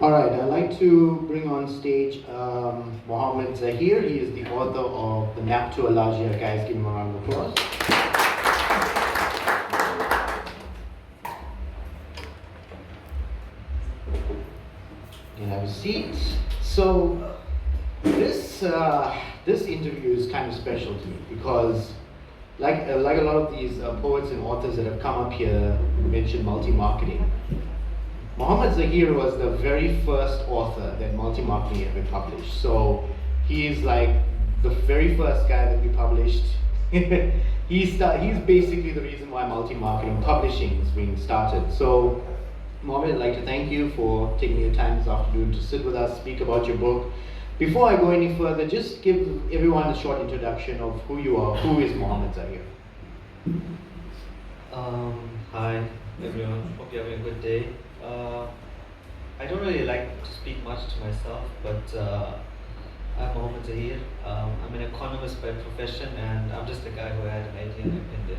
All right, I'd like to bring on stage Mahomed Zahir. He is the author of the Map To Allagia. Guys, give him a round of applause. You can have a seat. So this interview is kind of special to me because, like a lot of these poets and authors that have come up here, mentioned multi-marketing. Mahomed Zahir was the very first author that multi-marketing ever published. So he's like the very first guy that we published. He's basically the reason why multi-marketing publishing is being started. So Mohammed, I'd like to thank you for taking your time this afternoon to sit with us, speak about your book. Before I go any further, just give everyone a short introduction of who you are. Who is Mahomed Zahir? Hi everyone, hope you're having a good day. I don't really like to speak much to myself, but I'm Mahomed Zahir. I'm an economist by profession, and I'm just a guy who had an idea and I pinned it.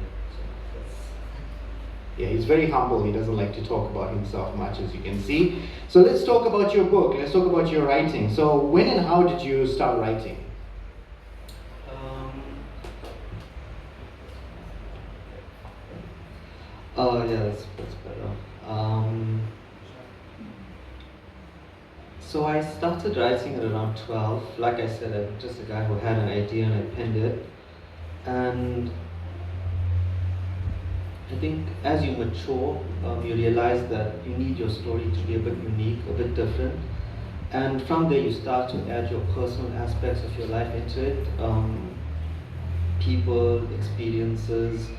Yeah, he's very humble. He doesn't like to talk about himself much, as you can see. So let's talk about your book. Let's talk about your writing. So when and how did you start writing? Yeah, that's better. So I started writing at around 12. Like I said, I'm just a guy who had an idea and I penned it. And I think as you mature, you realize that you need your story to be a bit unique, a bit different. And from there you start to add your personal aspects of your life into it. People, experiences,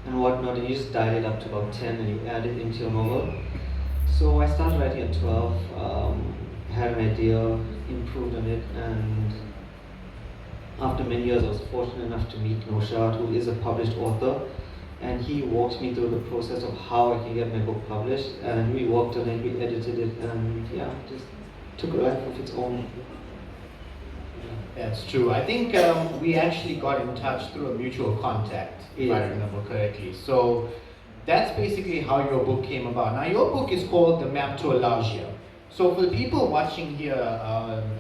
and whatnot, and you just dial it up to about 10 and you add it into your novel. So I started writing at 12, had an idea, improved on it, and after many years I was fortunate enough to meet Noshad, who is a published author, and he walked me through the process of how I can get my book published, and we worked on it, we edited it, and yeah, just took a life of its own. That's true. I think we actually got in touch through a mutual contact, if I remember correctly. So that's basically how your book came about. Now your book is called The Map To Allagia. So for the people watching here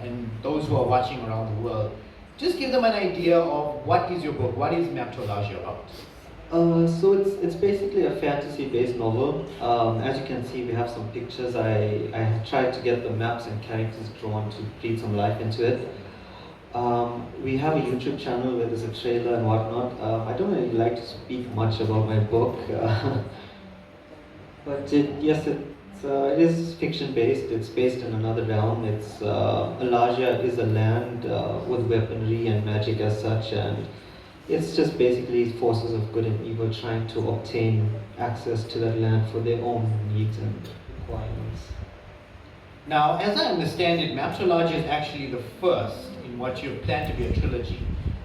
and those who are watching around the world, just give them an idea of what is your book, what is Map To Allagia about? So it's basically a fantasy-based novel. As you can see, we have some pictures. I have tried to get the maps and characters drawn to breathe some life into it. We have a YouTube channel where there's a trailer and whatnot. I don't really like to speak much about my book, but it is fiction-based. It's based in another realm. Allagia is a land with weaponry and magic as such, and it's just basically forces of good and evil trying to obtain access to that land for their own needs and requirements. Now, as I understand it, Map To Allagia is actually the first in what you plan to be a trilogy.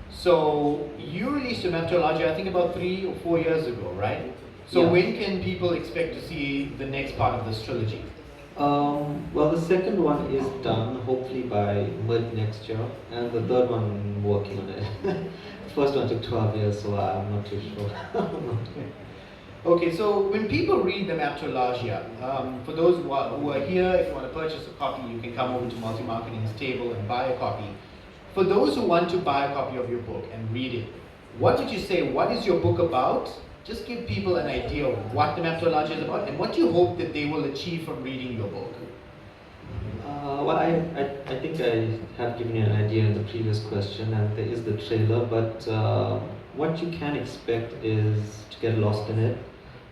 So you released a Map To Allagia, I think about 3 or 4 years ago, right? So yeah. When can people expect to see the next part of this trilogy? Well, the second one is done, hopefully by mid next year, and the third one, I'm working on it. The first one took 12 years, so I'm not too sure. Okay, so when people read the Map To Allagia, for those who are here, if you want to purchase a copy, you can come over to Multi-Marketing's table and buy a copy. For those who want to buy a copy of your book and read it, what would you say, what is your book about? Just give people an idea of what the Map To Allagia is about and what you hope that they will achieve from reading your book. Well, I think I have given you an idea in the previous question, and there is the trailer, but what you can expect is to get lost in it.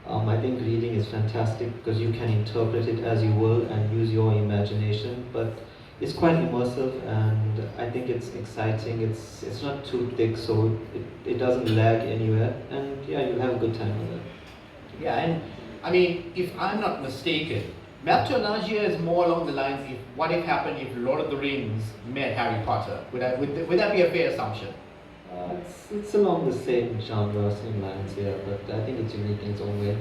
I think reading is fantastic because you can interpret it as you will and use your imagination, but it's quite immersive and I think it's exciting. It's not too thick, so it doesn't lag anywhere, and yeah, you'll have a good time with it. Yeah, and I mean, if I'm not mistaken, Map To Allagia is more along the lines of what if happened if Lord of the Rings met Harry Potter. Would that be a fair assumption? It's along the same genre, same lines, yeah, but I think it's unique in its own way.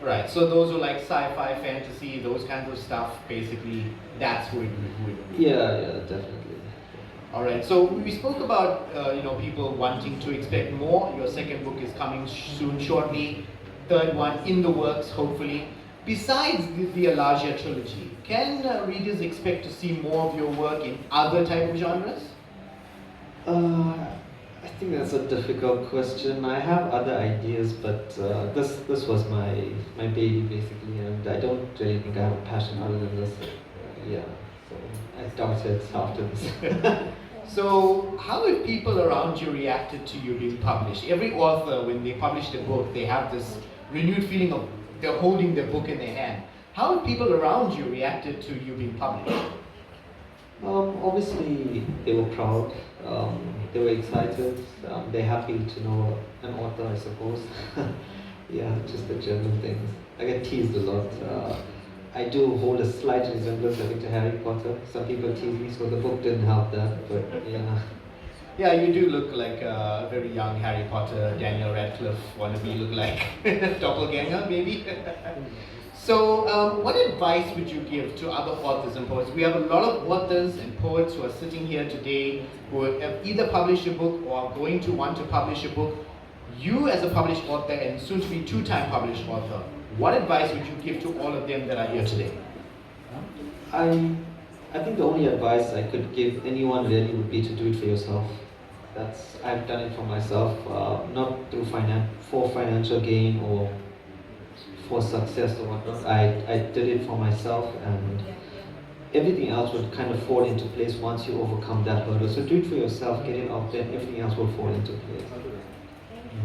Right, so those who like sci-fi, fantasy, those kinds of stuff, basically, that's who it would be. Yeah, definitely. All right, so we spoke about people wanting to expect more. Your second book is coming soon, shortly. Third one in the works, hopefully. Besides the Allagia trilogy, can readers expect to see more of your work in other type of genres? I think that's a difficult question. I have other ideas, but this was my baby basically, and I don't really think I have a passion other than this. Yeah, so I doubt it after this. So, how have people around you reacted to you being published? Every author, when they publish a book, they have this renewed feeling of they're holding their book in their hand. How have people around you reacted to you being published? Obviously, they were proud. They were excited. They're happy to know an author, I suppose. Yeah, just the general things. I get teased a lot. I do hold a slight resemblance, I think, to Harry Potter. Some people tease me, so the book didn't help that, but yeah. Yeah, you do look like a very young Harry Potter, Daniel Radcliffe wannabe, look like doppelganger, maybe. So, what advice would you give to other authors and poets? We have a lot of authors and poets who are sitting here today who have either published a book or are going to want to publish a book. You, as a published author and soon to be two-time published author, what advice would you give to all of them that are here today? I think the only advice I could give anyone really would be to do it for yourself. I've done it for myself, not through for financial gain or for success or whatnot. I did it for myself, and everything else would kind of fall into place once you overcome that hurdle. So do it for yourself, get it out there, and everything else will fall into place.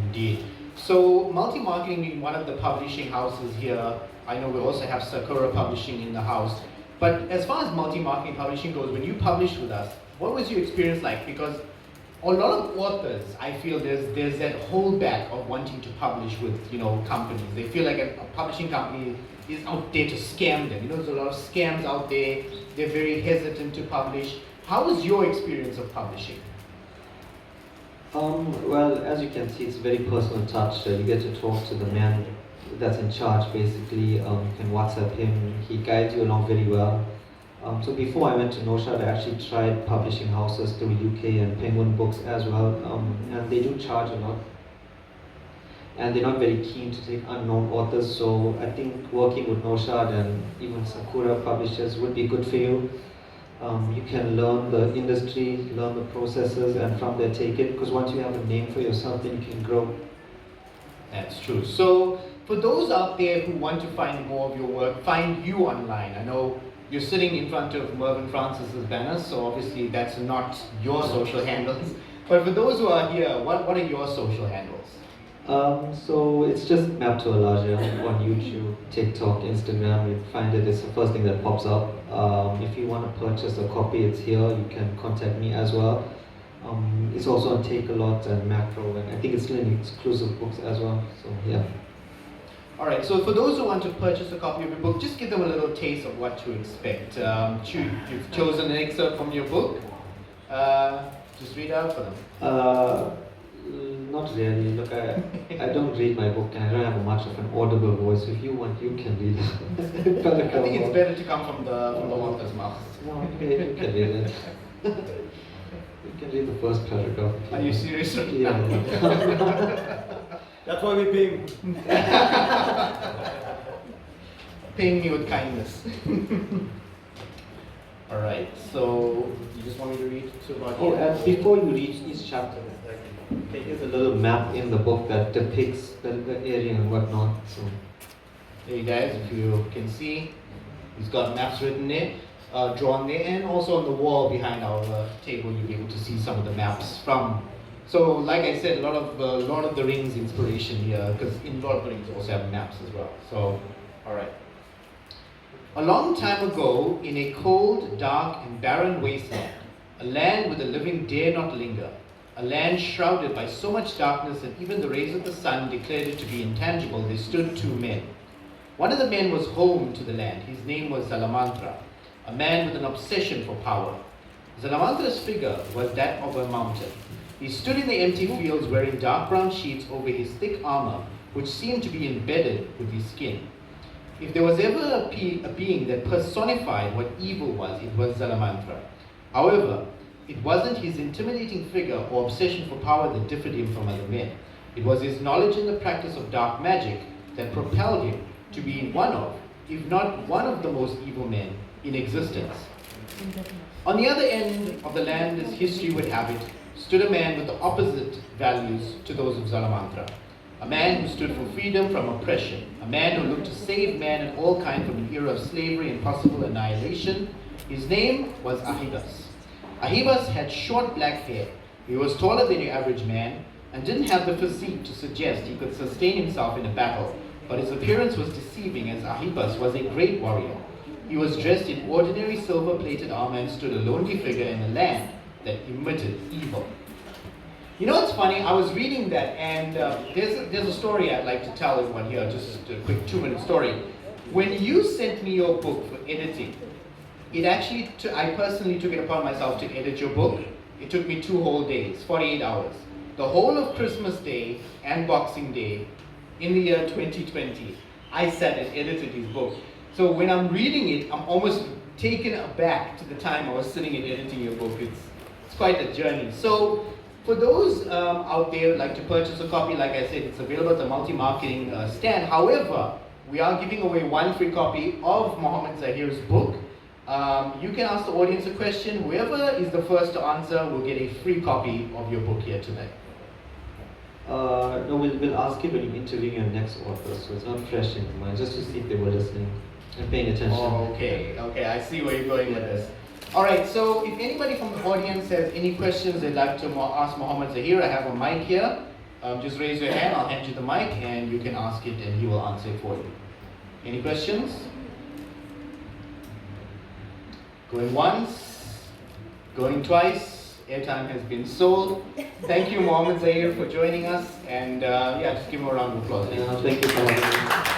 Indeed. So, multi-marketing being one of the publishing houses here, I know we also have Sakura Publishing in the house. But as far as multi-marketing publishing goes, when you published with us, what was your experience like? Because a lot of authors, I feel there's that holdback of wanting to publish with companies. They feel like a publishing company is out there to scam them. There's a lot of scams out there. They're very hesitant to publish. How was your experience of publishing? Well, as you can see, it's a very personal touch. You get to talk to the man that's in charge, basically. You can WhatsApp him. He guides you along very well. So before I went to Noshad, I actually tried publishing houses through UK and Penguin Books as well. And they do charge a lot. And they're not very keen to take unknown authors. So I think working with Noshad and even Sakura publishers would be good for you. You can learn the industry, learn the processes, and from there take it. Because once you have a name for yourself, then you can grow. That's true. So for those out there who want to find more of your work, find you online. I know you're sitting in front of Mervyn Francis's banner, so obviously that's not your social handles. But for those who are here, what are your social handles? So it's just Map To Allagia on YouTube, TikTok, Instagram. You find it's the first thing that pops up. If you want to purchase a copy, it's here. You can contact me as well. It's also on Take A Lot and Macro, and I think it's still in exclusive books as well. So yeah. All right. So for those who want to purchase a copy of your book, just give them a little taste of what to expect. You've chosen an excerpt from your book. Just read out for them. Not really. Look, I don't read my book, and I don't have much of an audible voice. If you want, you can read it. I think it's better to come from the author's mouth. No, you can read it. You can read the first paragraph. Are you serious? Yeah. That's why we pay him. Paying me with kindness. All right. So you just want me to read about? Oh, and before you reach each chapter, there's a little map in the book that depicts the area and whatnot. So there you guys, if you can see, he's got maps written there, drawn there, and also on the wall behind our table, you'll be able to see some of the maps from. So, like I said, a lot of Lord of the Rings inspiration here, because in Lord of the Rings also have maps as well. So, all right. A long time ago, in a cold, dark, and barren wasteland, a land where the living dare not linger, a land shrouded by so much darkness that even the rays of the sun declared it to be intangible, there stood two men. One of the men was home to the land. His name was Zalamantra, a man with an obsession for power. Zalamantra's figure was that of a mountain. He stood in the empty fields wearing dark brown sheets over his thick armor, which seemed to be embedded with his skin. If there was ever a being that personified what evil was, it was Zalamantra. However, it wasn't his intimidating figure or obsession for power that differed him from other men. It was his knowledge and the practice of dark magic that propelled him to be one of, if not one of the most evil men in existence. On the other end of the land, as history would have it, stood a man with the opposite values to those of Zalamantra. A man who stood for freedom from oppression. A man who looked to save man and all kind from an era of slavery and possible annihilation. His name was Ahibas. Ahibas had short black hair. He was taller than your average man and didn't have the physique to suggest he could sustain himself in a battle, but his appearance was deceiving, as Ahibas was a great warrior. He was dressed in ordinary silver-plated armor and stood a lonely figure in a land that emitted evil. You know what's funny? I was reading that, and there's a story I'd like to tell everyone here, just a quick 2-minute story. When you sent me your book for editing, it actually, I personally took it upon myself to edit your book. It took me 2 whole days, 48 hours. The whole of Christmas Day and Boxing Day in the year 2020, I sat and edited his book. So when I'm reading it, I'm almost taken aback to the time I was sitting and editing your book. It's quite a journey. So for those out there who'd like to purchase a copy, like I said, it's available at the multi-marketing stand. However, we are giving away 1 free copy of Mahomed Zahir's book. You can ask the audience a question. Whoever is the first to answer will get a free copy of your book here today. No, we'll ask it when you interview your next author, so it's not fresh in mind, just to see if they were listening and paying attention. Oh, okay, I see where you're going with this. Alright, so if anybody from the audience has any questions they'd like to ask Mahomed Zahir, I have a mic here. Just raise your hand, I'll hand you the mic, and you can ask it and he will answer it for you. Any questions? Going once, going twice. Airtime has been sold. Thank you, Mahomed Zahir, for joining us, and just give him a round of applause. Thank you for having me.